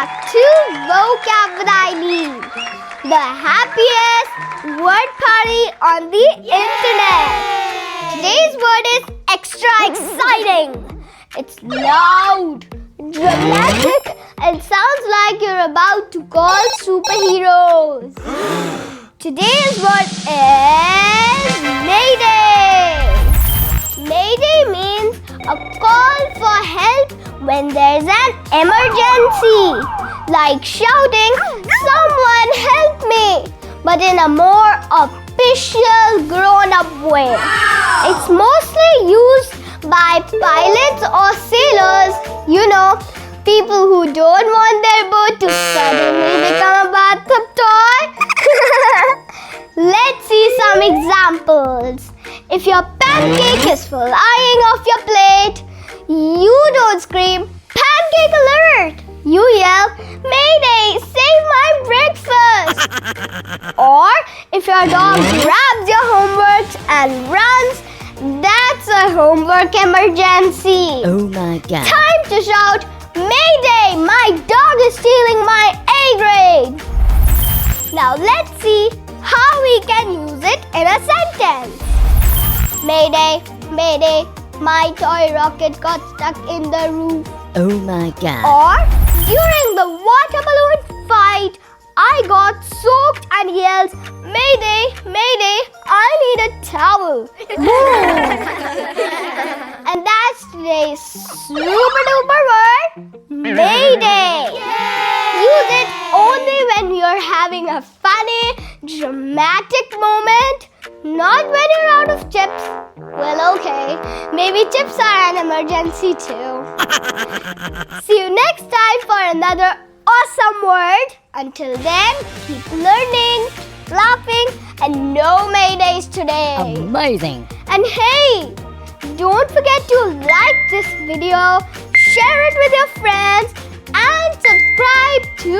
back to Vocab with Aileen, the happiest word party on the internet. Today's word is extra exciting. It's loud, dramatic, and sounds like you're about to call superheroes. Today's word is Mayday. Mayday means a call for help when there's an emergency, like shouting, "Someone help me!" but in a more official, grown-up way. It's mostly used by pilots or sailors, people who don't want their boat to suddenly become a bathtub toy. Let's see some examples. If your pancake is flying off your plate, you don't scream, "Pancake alert!" You yell, "Mayday, save my breakfast!" Or if your dog grabs your homework and runs, that's a homework emergency. Oh my God. Time to shout, "Mayday, my dog is stealing my A grade!" Now let's see how we can use it in a sentence. Mayday, Mayday, my toy rocket got stuck in the roof. Oh my God. Or, during the water balloon fight, I got soaked and yelled, "Mayday, Mayday, I need a towel." And that's today's super duper word, Mayday. Use it only when you're having a funny, dramatic moment, not when you're out of chips. Well, okay, maybe chips are an emergency too. See you next time for another awesome word. Until then, keep learning, laughing, and no Maydays today. Amazing. And hey, don't forget to like this video, share it with your friends, and subscribe to